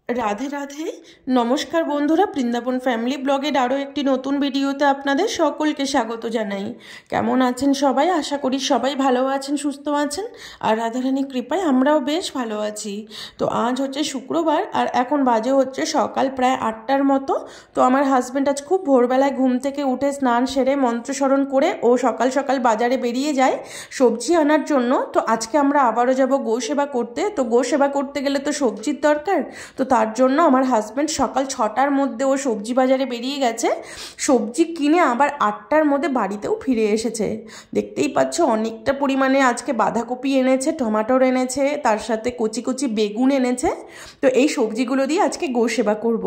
রাধে রাধে। নমস্কার বন্ধুরা, বৃন্দাবন ফ্যামিলি ব্লগের আরও একটি নতুন ভিডিওতে আপনাদের সকলকে স্বাগত জানাই। কেমন আছেন সবাই? আশা করি সবাই ভালো আছেন, সুস্থ আছেন, আর রাধারানীর কৃপায় আমরাও বেশ ভালো আছি। তো আজ হচ্ছে শুক্রবার আর এখন বাজে হচ্ছে সকাল প্রায় 8টার মতো। তো আমার হাজব্যান্ড আজ খুব ভোরবেলায় ঘুম থেকে উঠে স্নান সেরে মন্ত্রস্মরণ করে ও সকাল সকাল বাজারে বেরিয়ে যায় সবজি আনার জন্য। তো আজকে আমরা আবারও যাব গো সেবা করতে। তো গো সেবা করতে গেলে তো সবজির দরকার। তো তার জন্য আমার হাজব্যান্ড সকাল 6টার মধ্যে ও সবজি বাজারে বেরিয়ে গেছে, সবজি কিনে আবার 8টার মধ্যে বাড়িতেও ফিরে এসেছে। দেখতেই পাচ্ছ অনেকটা পরিমাণে আজকে বাঁধাকপি এনেছে, টমাটোর এনেছে, তার সাথে কচি কচি বেগুন এনেছে। তো এই সবজিগুলো দিয়ে আজকে গো সেবা করব।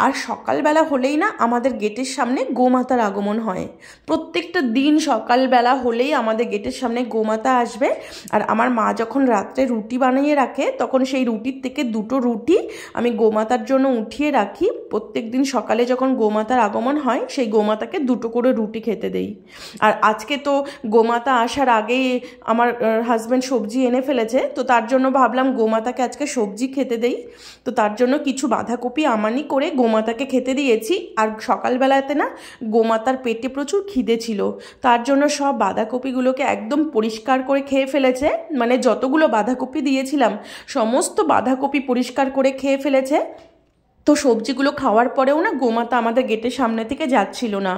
আর সকালবেলা হলেই না আমাদের গেটের সামনে গোমাতার আগমন হয়। প্রত্যেকটা দিন সকালবেলা হলেই আমাদের গেটের সামনে গোমাতা আসবে। আর আমার মা যখন রাত্রে রুটি বানিয়ে রাখে তখন সেই রুটির থেকে দুটো রুটি আমি গোমাতার জন্য উঠিয়ে রাখি। প্রত্যেক দিন সকালে যখন গোমাতার আগমন হয় সেই গোমাতাকে দুটো করে রুটি খেতে দেই। আর আজকে তো গোমাতা আসার আগেই আমার হাজব্যান্ড সবজি এনে ফেলেছে, তো তার জন্য ভাবলাম গোমাতাকে আজকে সবজি খেতে দেই। তো তার জন্য কিছু বাঁধাকপি আমানি করে গোমাতাকে খেতে দিয়েছি। আর সকালবেলাতে না গোমাতার পেটে প্রচুর খিদে ছিল, তার জন্য সব বাঁধাকপিগুলোকে একদম পরিষ্কার করে খেয়ে ফেলেছে। মানে যতগুলো বাঁধাকপি দিয়েছিলাম সমস্ত বাঁধাকপি পরিষ্কার করে খেয়ে ফেলেছে। তো সবজিগুলো খাওয়ার পরেও না গোমাতা আমাদের গেটের সামনে থেকে যাচ্ছিল না।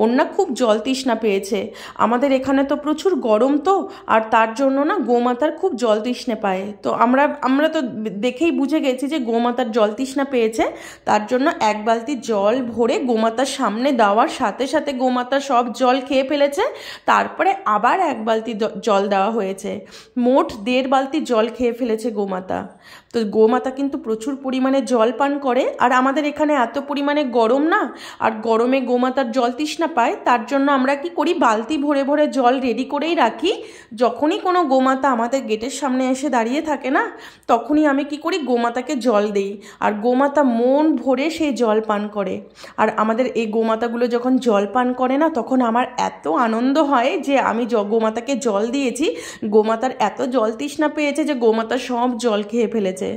ওর না খুব জল তৃষ্ণা পেয়েছে। আমাদের এখানে তো প্রচুর গরম, তো আর তার জন্য না গোমাতার খুব জল তৃষ্ণা পায়। তো আমরা তো দেখেই বুঝে গেছি যে গোমাতার জল তৃষ্ণা পেয়েছে। তার জন্য এক বালতি জল ভরে গোমাতার সামনে দেওয়ার সাথে সাথে গোমাতা সব জল খেয়ে ফেলেছে। তারপরে আবার এক বালতি জল দেওয়া হয়েছে, মোট 1.5 বালতি জল খেয়ে ফেলেছে গোমাতা। তো গোমাতা কিন্তু প্রচুর পরিমাণে জল পান করে। আর আমাদের এখানে এত পরিমাণে গরম না, আর গরমে গোমাতার জল তৃষ্ণা পায়। তার জন্য আমরা কি করি, বালতি ভরে ভরে জল রেডি করেই রাখি। যখনই কোনো গোমাতা আমাদের গেটের সামনে এসে দাঁড়িয়ে থাকে না, তখনই আমি কি করি, গোমাতাকে জল দেই। আর গোমাতা মন ভরে সেই জল পান করে। আর আমাদের এই গোমাতাগুলো যখন জল পান করে না, তখন আমার এত আনন্দ হয় যে আমি গোমাতাকে জল দিয়েছি। গোমাতার এত জল তৃষ্ণা পেয়েছে যে গোমাতা সব জল খেয়ে ফেলেছে।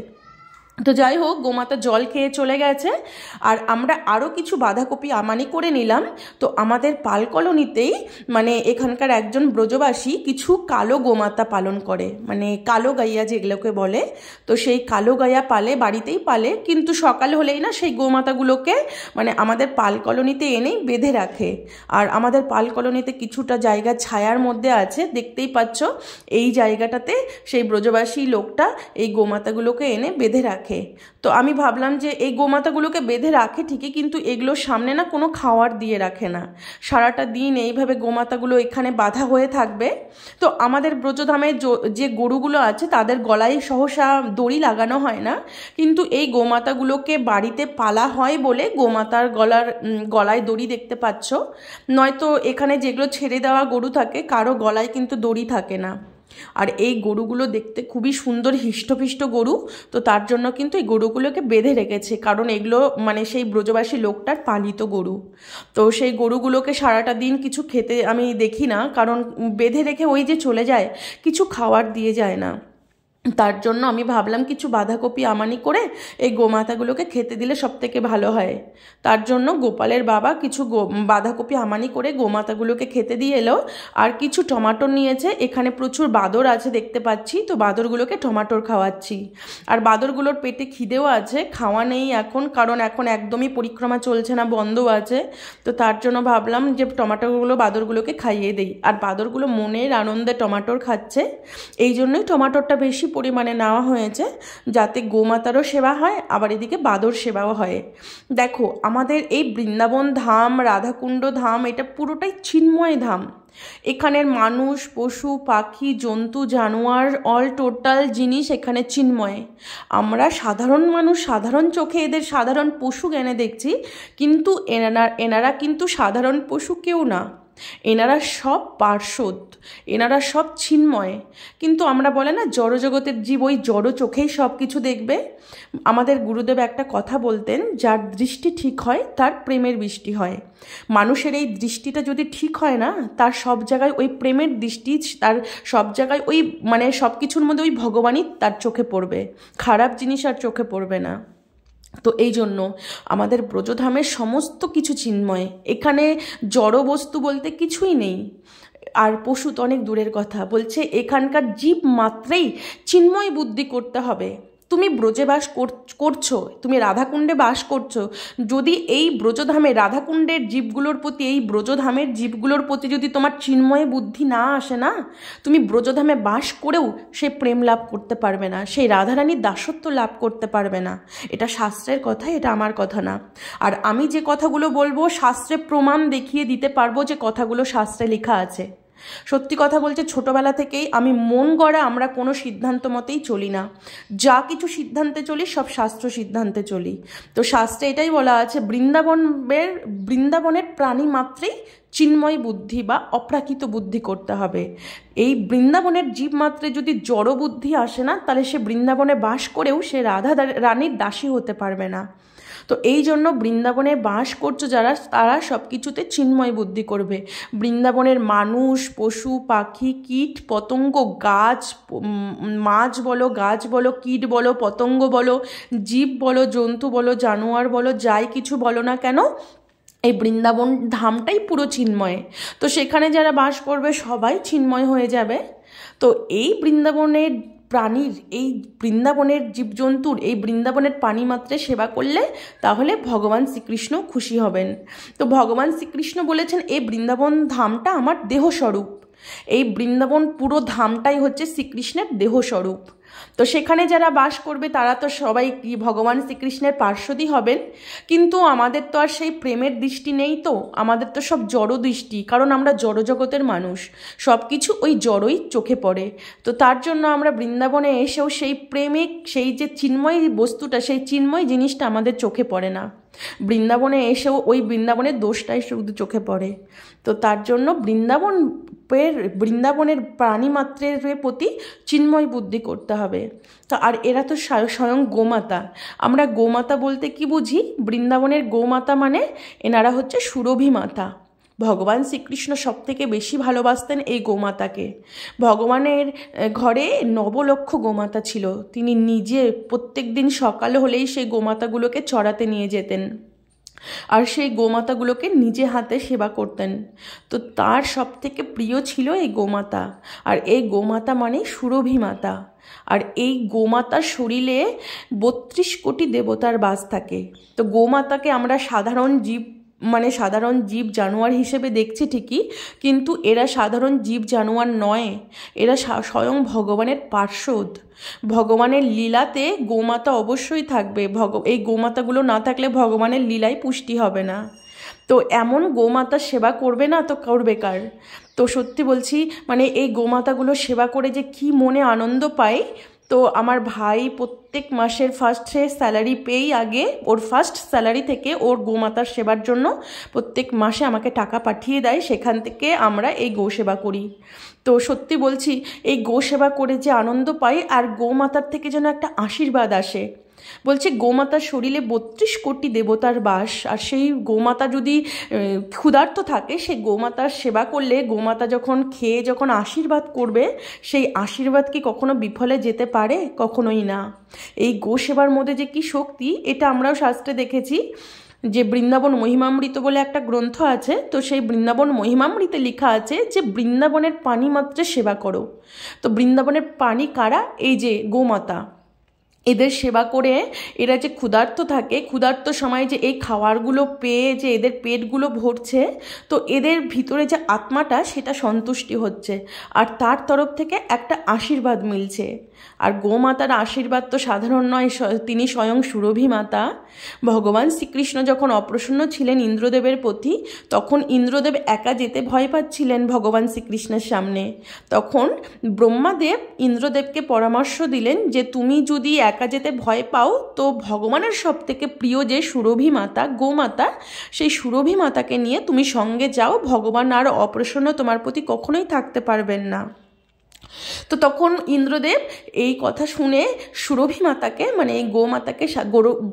তো যাই হোক, গোমাতা জল খেয়ে চলে গেছে। আর আমরা আরও কিছু বাঁধাকপি আমানি করে নিলাম। তো আমাদের পাল কলোনিতেই মানে এখানকার একজন ব্রজবাসী কিছু কালো গোমাতা পালন করে, মানে কালো গাইয়া যেগুলোকে বলে। তো সেই কালো গাইয়া পালে, বাড়িতেই পালে, কিন্তু সকাল হলেই না সেই গোমাতাগুলোকে মানে আমাদের পাল কলোনিতে এনেই বেঁধে রাখে। আর আমাদের পাল কলোনিতে কিছুটা জায়গা ছায়ার মধ্যে আছে, দেখতেই পাচ্ছ। এই জায়গাটাতে সেই ব্রজবাসী লোকটা এই গোমাতাগুলোকে এনে বেঁধে রাখে। তো আমি ভাবলাম যে এই গোমাতাগুলোকে বেঁধে রাখে ঠিকই, কিন্তু এগুলোর সামনে না কোনো খাওয়ার দিয়ে রাখে না। সারাটা দিন এইভাবে গোমাতাগুলো এখানে বাঁধা হয়ে থাকবে। তো আমাদের ব্রজধামে যে গরুগুলো আছে তাদের গলায় সহসা দড়ি লাগানো হয় না, কিন্তু এই গোমাতাগুলোকে বাড়িতে পালা হয় বলে গোমাতার গলায় দড়ি দেখতে পাচ্ছ। নয়তো এখানে যেগুলো ছেড়ে দেওয়া গরু থাকে কারো গলায় কিন্তু দড়ি থাকে না। আর এই গরুগুলো দেখতে খুবই সুন্দর, হিষ্টপিষ্ট গরু। তো তার জন্য কিন্তু এই গরুগুলোকে বেঁধে রেখেছে, কারণ এগুলো মানে সেই ব্রজবাসী লোকটার পালিত গরু। তো সেই গরুগুলোকে সারাটা দিন কিছু খেতে আমি দেখি না, কারণ বেঁধে রেখে ওই যে চলে যায়, কিছু খাওয়ার দিয়ে যায় না। তার জন্য আমি ভাবলাম কিছু বাঁধাকপি আমানি করে এই গোমাতাগুলোকে খেতে দিলে সব থেকে ভালো হয়। তার জন্য গোপালের বাবা কিছু বাঁধাকপি আমানি করে গোমাতাগুলোকে খেতে দিয়ে এলো। আর কিছু টমাটোর নিয়েছে, এখানে প্রচুর বাঁদর আছে দেখতে পাচ্ছি, তো বাঁদরগুলোকে টমাটোর খাওয়াচ্ছি। আর বাঁদরগুলোর পেটে খিদেও আছে, খাওয়া নেই এখন, কারণ এখন একদমই পরিক্রমা চলছে না, বন্ধ আছে। তো তার জন্য ভাবলাম যে টমাটোগুলো বাঁদরগুলোকে খাইয়ে দেই। আর বাঁদরগুলো মনের আনন্দে টমাটোর খাচ্ছে, এই জন্যই টমাটোরটা বেশি পরিমাণে নেওয়া হয়েছে, যাতে গোমাতারও সেবা হয় আবার এদিকে বাদর সেবাও হয়। দেখো আমাদের এই বৃন্দাবন ধাম, রাধাকুণ্ড ধাম, এটা পুরোটাই চিন্ময় ধাম। এখানের মানুষ, পশু, পাখি, জন্তু, জানোয়ার, অল টোটাল জিনিস এখানে চিন্ময়। আমরা সাধারণ মানুষ সাধারণ চোখে এদের সাধারণ পশু জ্ঞানে দেখছি, কিন্তু এনারা কিন্তু সাধারণ পশু কেউ না। এনারা সব পার্শ্বদ, এনারা সব চিন্ময়। কিন্তু আমরা বলে না জড়জগতের জীব ওই জড় চোখেই সব কিছু দেখবে। আমাদের গুরুদেব একটা কথা বলতেন, যার দৃষ্টি ঠিক হয় তার প্রেমের বৃষ্টি হয়। মানুষের এই দৃষ্টিটা যদি ঠিক হয় না, তার সব জায়গায় ওই প্রেমের দৃষ্টি, তার সব জায়গায় ওই মানে সব কিছুর মধ্যে ওই ভগবানই তার চোখে পড়বে, খারাপ জিনিস আর চোখে পড়বে না। তো এই জন্য আমাদের ব্রজধামের সমস্ত কিছু চিন্ময়, এখানে জড় বস্তু বলতে কিছুই নেই। আর পশু তো অনেক দূরের কথা, বলছে এখানকার জীব মাত্রেই চিন্ময় বুদ্ধি করতে হবে। তুমি ব্রজে বাস করছো, তুমি রাধাকুণ্ডে বাস করছো, যদি এই ব্রজধামে রাধাকুণ্ডের জীবগুলোর প্রতি, এই ব্রজধামের জীবগুলোর প্রতি যদি তোমার চিন্ময় বুদ্ধি না আসে না, তুমি ব্রজধামে বাস করেও সে প্রেম লাভ করতে পারবে না, সেই রাধারানীর দাসত্ব লাভ করতে পারবে না। এটা শাস্ত্রের কথা, এটা আমার কথা না। আর আমি যে কথাগুলো বলবো শাস্ত্রে প্রমাণ দেখিয়ে দিতে পারবো যে কথাগুলো শাস্ত্রে লেখা আছে। সত্যি কথা বলছে, ছোটবেলা থেকেই আমি মন গড়া আমরা কোনো সিদ্ধান্ত মতেই চলি না, যা কিছু সিদ্ধান্তে চলি সব শাস্ত্র সিদ্ধান্তে চলি। তো শাস্ত্রে এটাই বলা আছে, বৃন্দাবনের প্রাণী মাত্রেই চিন্ময় বুদ্ধি বা অপ্রাকৃত বুদ্ধি করতে হবে। এই বৃন্দাবনের জীব মাত্রে যদি জড় বুদ্ধি আসে না, তাহলে সে বৃন্দাবনে বাস করেও সে রাধা রানীর দাসী হতে পারবে না। তো এই জন্য বৃন্দাবনে বাস করছো যারা, তারা সব কিছুতে চিন্ময় বুদ্ধি করবে। বৃন্দাবনের মানুষ, পশু, পাখি, কীট, পতঙ্গ, গাছ, মাছ বলো, গাছ বলো, কীট বলো, পতঙ্গ বলো, জীব বলো, জন্তু বলো, জানোয়ার বলো, যাই কিছু বলো না কেন, এই বৃন্দাবন ধামটাই পুরো চিন্ময়। তো সেখানে যারা বাস করবে সবাই চিন্ময় হয়ে যাবে। তো এই বৃন্দাবনের প্রাণীর, এই বৃন্দাবনের জীবজন্তুর, এই বৃন্দাবনের প্রাণী মাত্রে সেবা করলে তাহলে ভগবান শ্রীকৃষ্ণ খুশি হবেন। তো ভগবান শ্রীকৃষ্ণ বলেছেন এই বৃন্দাবন ধামটা আমার দেহস্বরূপ। এই বৃন্দাবন পুরো ধামটাই হচ্ছে শ্রীকৃষ্ণের দেহস্বরূপ। তো সেখানে যারা বাস করবে তারা তো সবাই কি ভগবান শ্রীকৃষ্ণের পার্শ্বদই হবেন। কিন্তু আমাদের তো আর সেই প্রেমের দৃষ্টি নেই, তো আমাদের তো সব জড় দৃষ্টি, কারণ আমরা জড় জগতের মানুষ, সব কিছু ওই জড়ই চোখে পড়ে। তো তার জন্য আমরা বৃন্দাবনে এসেও সেই প্রেমিক, সেই যে চিন্ময় বস্তুটা, সেই চিন্ময় জিনিসটা আমাদের চোখে পড়ে না। বৃন্দাবনে এসেও ওই বৃন্দাবনের দোষটাই শুধু চোখে পড়ে। তো তার জন্য বৃন্দাবনের প্রাণী মাত্রের প্রতি চিন্ময় বুদ্ধি করতে হবে। তো আর এরা তো স্বয়ং গোমাতা। আমরা গোমাতা বলতে কি বুঝি? বৃন্দাবনের গোমাতা মানে এনারা হচ্ছে সুরভি মাতা। ভগবান শ্রীকৃষ্ণ সব থেকে বেশি ভালোবাসতেন এই গোমাতাকে। ভগবানের ঘরে 9 লক্ষ গোমাতা ছিল। তিনি নিজে প্রত্যেক দিন সকাল হলেই সেই গোমাতাগুলোকে চড়াতে নিয়ে যেতেন, আর সেই গোমাতাগুলোকে নিজে হাতে সেবা করতেন। তো তার সব থেকে প্রিয় ছিল এই গোমাতা। আর এই গোমাতা মানে সুরভি মাতা। আর এই গোমাতার শরীরে 32 কোটি দেবতার বাস থাকে। তো গোমাতাকে আমরা সাধারণ জীব জানোয়ার হিসেবে দেখছি ঠিকই, কিন্তু এরা সাধারণ জীব জানোয়ার নয়, এরা স্বয়ং ভগবানের পার্শ্বদ। ভগবানের লীলাতে গোমাতা অবশ্যই থাকবে। এই গোমাতাগুলো না থাকলে ভগবানের লীলায় পুষ্টি হবে না। তো এমন গোমাতার সেবা করবে না তো করবে কার? তো সত্যি বলছি, এই গোমাতাগুলো সেবা করে যে কি মনে আনন্দ পায়। তো আমার ভাই প্রত্যেক মাসের ফার্স্টে স্যালারি পেয়েই আগে ওর ফার্স্ট স্যালারি থেকে ওর গোমাতার সেবার জন্য প্রত্যেক মাসে আমাকে টাকা পাঠিয়ে দেয়, সেখান থেকে আমরা এই গো সেবা করি। তো সত্যি বলছি, এই গো সেবা করে যে আনন্দ পাই, আর গোমাতার থেকে যেন একটা আশীর্বাদ আসে। বলছে গোমাতার শরীরে 32 কোটি দেবতার বাস, আর সেই গোমাতা যদি ক্ষুধার্ত থাকে, সেই গোমাতার সেবা করলে গোমাতা যখন খেয়ে যখন আশীর্বাদ করবে, সেই আশীর্বাদ কি কখনো বিফলে যেতে পারে? কখনোই না। এই গো সেবার মধ্যে যে কি শক্তি, এটা আমরাও শাস্ত্রে দেখেছি। যে বৃন্দাবন মহিমামৃত বলে একটা গ্রন্থ আছে, তো সেই বৃন্দাবন মহিমামৃতে লেখা আছে যে বৃন্দাবনের পানি মাত্রে সেবা করো। তো বৃন্দাবনের পানি কারা? এই যে গোমাতা। এদের সেবা করে এরা যে ক্ষুধার্ত থাকে, ক্ষুধার্ত সময় যে এই খাবারগুলো পেয়ে যে এদের পেটগুলো ভরছে, তো এদের ভিতরে যে আত্মাটা সেটা সন্তুষ্টি হচ্ছে, আর তার তরফ থেকে একটা আশীর্বাদ মিলছে। আর গোমাতার আশীর্বাদ তো সাধারণ নয়, তিনি স্বয়ং সুরভি মাতা। ভগবান শ্রীকৃষ্ণ যখন অপ্রসন্ন ছিলেন ইন্দ্রদেবের প্রতি, তখন ইন্দ্রদেব একা যেতে ভয় পাচ্ছিলেন ভগবান শ্রীকৃষ্ণের সামনে। তখন ব্রহ্মাদেব ইন্দ্রদেবকে পরামর্শ দিলেন যে তুমি যদি একা যেতে ভয় পাও, তো ভগবানের সব থেকে প্রিয় যে সুরভি মাতা, গোমাতা, সেই সুরভি মাতাকে নিয়ে তুমি সঙ্গে যাও, ভগবান আর অপ্রসন্ন তোমার প্রতি কখনোই থাকতে পারবেন না। তো তখন ইন্দ্রদেব এই কথা শুনে সুরভি মাতাকে, এই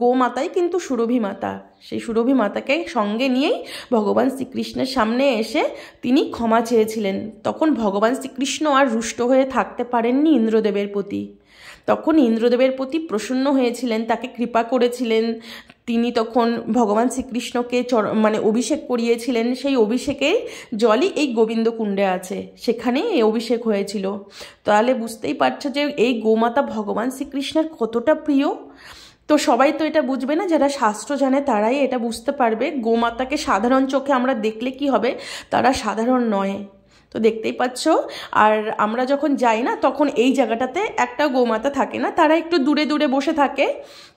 গোমাতাই কিন্তু সুরভি মাতা, সেই সুরভি মাতাকে সঙ্গে নিয়েই ভগবান শ্রীকৃষ্ণের সামনে এসে তিনি ক্ষমা চেয়েছিলেন। তখন ভগবান শ্রীকৃষ্ণ আর রুষ্ট হয়ে থাকতে পারেননি ইন্দ্রদেবের প্রতি। তখন ইন্দ্রদেবের প্রতি প্রসন্ন হয়েছিলেন, তাকে কৃপা করেছিলেন। তিনি তখন ভগবান শ্রীকৃষ্ণকে মানে অভিষেক করিয়েছিলেন। সেই অভিষেকের জলই এই গোবিন্দকুণ্ডে আছে, সেখানেই এই অভিষেক হয়েছিল। তাহলে বুঝতেই পারছো যে এই গোমাতা ভগবান শ্রীকৃষ্ণের কতটা প্রিয়। তো সবাই তো এটা বুঝবে না, যারা শাস্ত্র জানে তারাই এটা বুঝতে পারবে। গোমাতাকে সাধারণ চোখে আমরা দেখলে কি হবে, তারা সাধারণ নয়। তো দেখতেই পাচ্ছ। আর আমরা যখন যাই না, তখন এই জায়গাটাতে একটা গোমাতা থাকে না, তারা একটু দূরে দূরে বসে থাকে।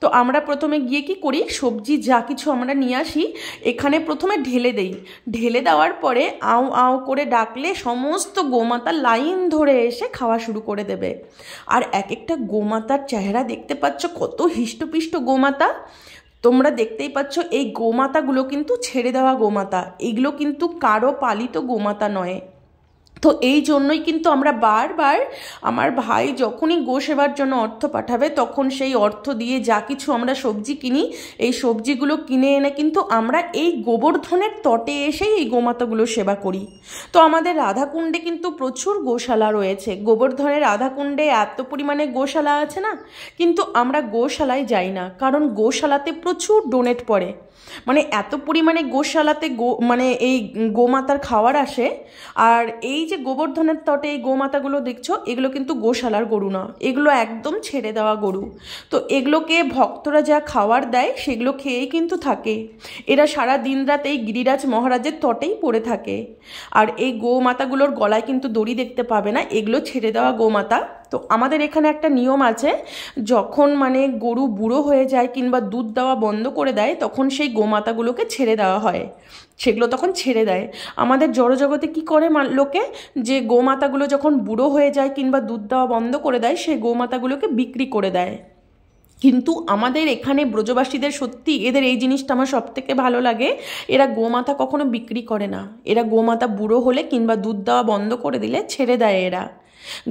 তো আমরা প্রথমে গিয়ে কি করি, সবজি যা কিছু আমরা নিয়ে আসি এখানে প্রথমে ঢেলে দেই। ঢেলে দেওয়ার পরে আও আও করে ডাকলে সমস্ত গোমাতা লাইন ধরে এসে খাওয়া শুরু করে দেবে। আর এক একটা গোমাতার চেহারা দেখতে পাচ্ছ, কত হিষ্টপিষ্ট গোমাতা। তোমরা দেখতেই পাচ্ছ এই গোমাতাগুলো কিন্তু ছেড়ে দেওয়া গোমাতা, এগুলো কিন্তু কারো পালিত গোমাতা নয়। তো এই জন্যই কিন্তু আমরা বারবার, আমার ভাই যখনই গো সেবার জন্য অর্থ পাঠাবে তখন সেই অর্থ দিয়ে যা কিছু আমরা সবজি কিনি, এই সবজিগুলো কিনে এনে কিন্তু আমরা এই গোবর্ধনের তটে এসেই এই গোমাতাগুলো সেবা করি। তো আমাদের রাধাকুণ্ডে কিন্তু প্রচুর গোশালা রয়েছে। গোবর্ধনের রাধাকুণ্ডে এত পরিমাণে গোশালা আছে না, কিন্তু আমরা গোশালায় যাই না, কারণ গোশালাতে প্রচুর ডোনেট পড়ে। মানে এত পরিমাণে গোশালাতে মানে এই গোমাতার খাবার আসে। আর এই যে গোবর্ধনের তটে এই গোমাতাগুলো দেখছো, এগুলো কিন্তু গোশালার গরু না, এগুলো একদম ছেড়ে দেওয়া গরু। তো এগুলোকে ভক্তরা যা খাবার দেয় সেগুলো খেয়েই কিন্তু থাকে। এরা সারা দিন রাত এই গিরিরাজ মহারাজের তটেই পড়ে থাকে। আর এই গোমাতাগুলোর গলায় কিন্তু দড়ি দেখতে পাবে না, এগুলো ছেড়ে দেওয়া গোমাতা। তো আমাদের এখানে একটা নিয়ম আছে, যখন মানে গরু বুড়ো হয়ে যায় কিংবা দুধ দেওয়া বন্ধ করে দেয়, তখন সেই গোমাতাগুলোকে ছেড়ে দেওয়া হয়, সেগুলো তখন ছেড়ে দেয়। আমাদের জড়জগতে কি করে লোকে, যে গোমাতাগুলো যখন বুড়ো হয়ে যায় কিংবা দুধ দেওয়া বন্ধ করে দেয়, সেই গোমাতাগুলোকে বিক্রি করে দেয়। কিন্তু আমাদের এখানে ব্রজবাসীদের সত্যি এদের এই জিনিসটা আমার সব থেকে ভালো লাগে, এরা গোমাতা কখনো বিক্রি করে না। এরা গোমাতা বুড়ো হলে কিংবা দুধ দেওয়া বন্ধ করে দিলে ছেড়ে দেয়। এরা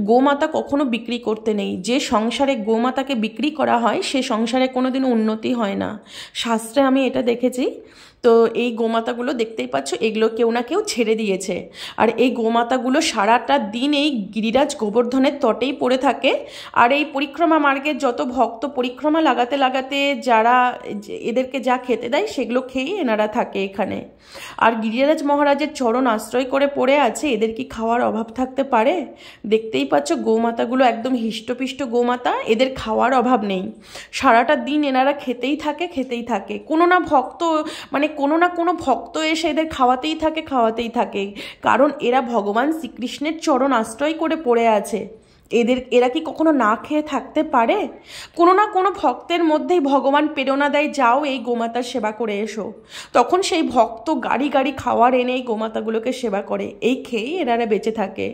গোমাতা কখনো বিক্রি করতে নেই। যে সংসারে গোমাতাকে বিক্রি করা হয় সে সংসারে কোনোদিন উন্নতি হয় না, শাস্ত্রে আমি এটা দেখেছি। তো এই গোমাতাগুলো দেখতেই পাচ্ছ, এগুলো কেউ না কেউ ছেড়ে দিয়েছে। আর এই গোমাতাগুলো সারাটা দিন এই গিরিরাজ গোবর্ধনের তটেই পড়ে থাকে। আর এই পরিক্রমা মার্গের যত ভক্ত পরিক্রমা লাগাতে লাগাতে যারা এদেরকে যা খেতে দেয় সেগুলো খেয়েই এনারা থাকে এখানে। আর গিরিরাজ মহারাজের চরণ আশ্রয় করে পড়ে আছে, এদের কি খাওয়ার অভাব থাকতে পারে? দেখতেই পাচ্ছ গোমাতাগুলো একদম হিষ্টপিষ্ট গোমাতা, এদের খাওয়ার অভাব নেই। সারাটা দিন এনারা খেতেই থাকে। কোনো না ভক্ত, মানে কোনো না কোনো ভক্ত এসে এদের খাওয়াতেই থাকে, কারণ এরা ভগবান শ্রীকৃষ্ণের চরণ আশ্রয় করে পড়ে আছে। এরা কি কখনো না খেয়ে থাকতে পারে? কোনো না কোনো ভক্তের মধ্যেই ভগবান প্রেরণা দেয়, যাও এই গোমাতার সেবা করে এসো। তখন সেই ভক্ত গাড়ি গাড়ি খাওয়ার এনে এই গোমাতাগুলোকে সেবা করে, এই খেয়েই এনারা বেঁচে থাকে।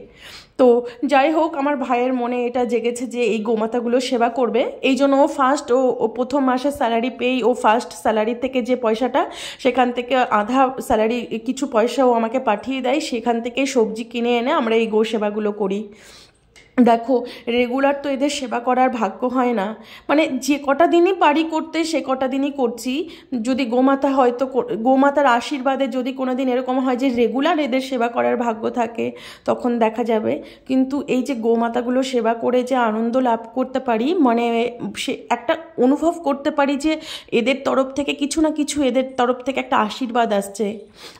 তো যাই হোক, আমার ভাইয়ের মনে এটা জেগেছে যে এই গোমাতাগুলো সেবা করবে। এই জন্য ও প্রথম মাসের স্যালারি পেয়েই ও ফার্স্ট স্যালারি থেকে যে পয়সাটা, সেখান থেকে আধা স্যালারি কিছু পয়সা ও আমাকে পাঠিয়ে দেয়, সেখান থেকে সবজি কিনে এনে আমরা এই গো সেবাগুলো করি। দেখো, রেগুলার তো এদের সেবা করার ভাগ্য হয় না, মানে যে কটা দিনই পারি করতে সে কটা দিনই করছি। যদি গোমাতা হয়তো গোমাতার আশীর্বাদে যদি কোনো দিন এরকম হয় যে রেগুলার এদের সেবা করার ভাগ্য থাকে, তখন দেখা যাবে। কিন্তু এই যে গোমাতাগুলো সেবা করে যে আনন্দ লাভ করতে পারি, মানে সে একটা অনুভব করতে পারি যে এদের তরফ থেকে কিছু না কিছু, এদের তরফ থেকে একটা আশীর্বাদ আসছে।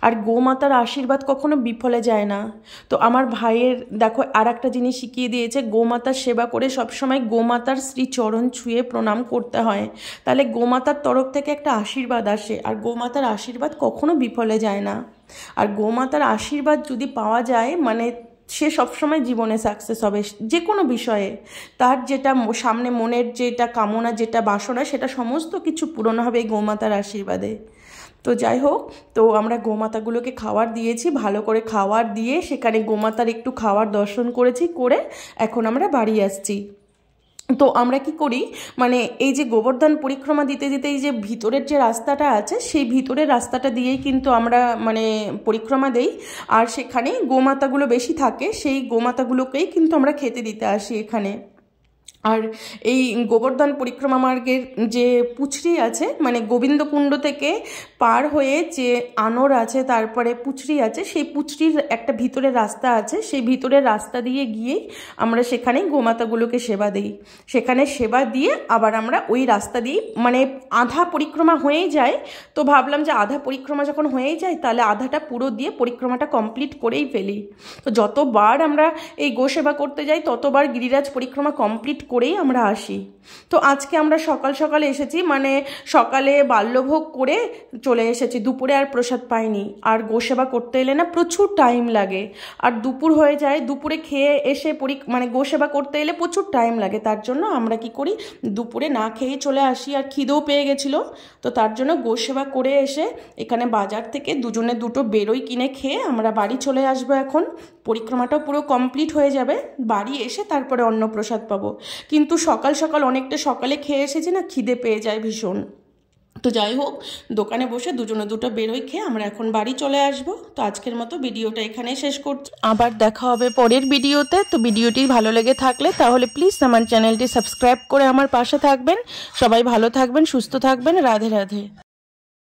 আর গোমাতার আশীর্বাদ কখনো বিফলে যায় না। তো আমার ভাইয়ের দেখো আর একটা জিনিস শিখিয়ে দিয়ে, গোমাতার সেবা করে সবসময় গোমাতার শ্রীচরণ ছুঁয়ে প্রণাম করতে হয়, তাহলে গোমাতার তরফ থেকে একটা আশীর্বাদ আসে। আর গোমাতার আশীর্বাদ কখনো বিফলে যায় না। আর গোমাতার আশীর্বাদ যদি পাওয়া যায়, মানে সে সবসময় জীবনে সাকসেস হবে যে কোনো বিষয়ে। তার যেটা সামনে মনের যেটা কামনা, যেটা বাসনা, সেটা সমস্ত কিছু পূরণ হবে এই গোমাতার আশীর্বাদে। তো যাই হোক, তো আমরা গোমাতাগুলোকে খাবার দিয়েছি, ভালো করে খাবার দিয়ে সেখানে গোমাতার একটু খাওয়ার দর্শন করেছি, করে এখন আমরা বাড়ি আসছি। তো আমরা কি করি, মানে এই যে গোবর্ধন পরিক্রমা দিতে দিতে এই যে ভিতরের যে রাস্তাটা আছে, সেই ভিতরের রাস্তাটা দিয়েই কিন্তু আমরা মানে পরিক্রমা দেই। আর সেখানে গোমাতাগুলো বেশি থাকে, সেই গোমাতাগুলোকেই কিন্তু আমরা খেতে দিতে আসি এখানে। আর এই গোবর্ধন পরিক্রমা মার্গের যে পুছরি আছে, মানে গোবিন্দকুণ্ড থেকে পার হয়ে যে আনোর আছে, তারপরে পুছরি আছে, সেই পুছরির একটা ভিতরের রাস্তা আছে, সেই ভিতরের রাস্তা দিয়ে গিয়েই আমরা সেখানে গোমাতাগুলোকে সেবা দিই। সেখানে সেবা দিয়ে আবার আমরা ওই রাস্তা দিয়েই, মানে আধা পরিক্রমা হয়েই যায়, তো ভাবলাম যে আধা পরিক্রমা যখন হয়েই যায় তাহলে আধাটা পুরো দিয়ে পরিক্রমাটা কমপ্লিট করেই ফেলি। তো যতবার আমরা এই গোসেবা করতে যাই ততবার গিরিরাজ পরিক্রমা কমপ্লিট করেই আমরা আসি। তো আজকে আমরা সকাল সকাল এসেছি, মানে সকালে বাল্যভোগ করে চলে এসেছি, দুপুরে আর প্রসাদ পাইনি। আর গোসেবা করতে এলে না প্রচুর টাইম লাগে, আর দুপুর হয়ে যায়, দুপুরে খেয়ে এসে মানে গোসেবা করতে এলে প্রচুর টাইম লাগে। তার জন্য আমরা কি করি, দুপুরে না খেয়ে চলে আসি, আর খিদেও পেয়ে গেছিলো। তো তার জন্য গোসেবা করে এসে এখানে বাজার থেকে দুজনে দুটো বেরোই কিনে খেয়ে আমরা বাড়ি চলে আসবো। এখন পরিক্রমাটাও পুরো কমপ্লিট হয়ে যাবে, বাড়ি এসে তারপরে অন্ন প্রসাদ পাবো। কিন্তু সকাল সকাল অনেকটা সকালে খেয়ে এসেছি না, খিদে পেয়ে যায় ভীষণ। তো যাই হোক, দোকানে বসে দুজনে দুটো বেরোই খেয়ে আমরা এখন বাড়ি চলে আসবো। তো আজকের মতো ভিডিওটা এখানেই শেষ করছি, আবার দেখা হবে পরের ভিডিওতে। তো ভিডিওটি ভালো লেগে থাকলে তাহলে প্লিজ আমার চ্যানেলটি সাবস্ক্রাইব করে আমার পাশে থাকবেন। সবাই ভালো থাকবেন, সুস্থ থাকবেন। রাধে রাধে।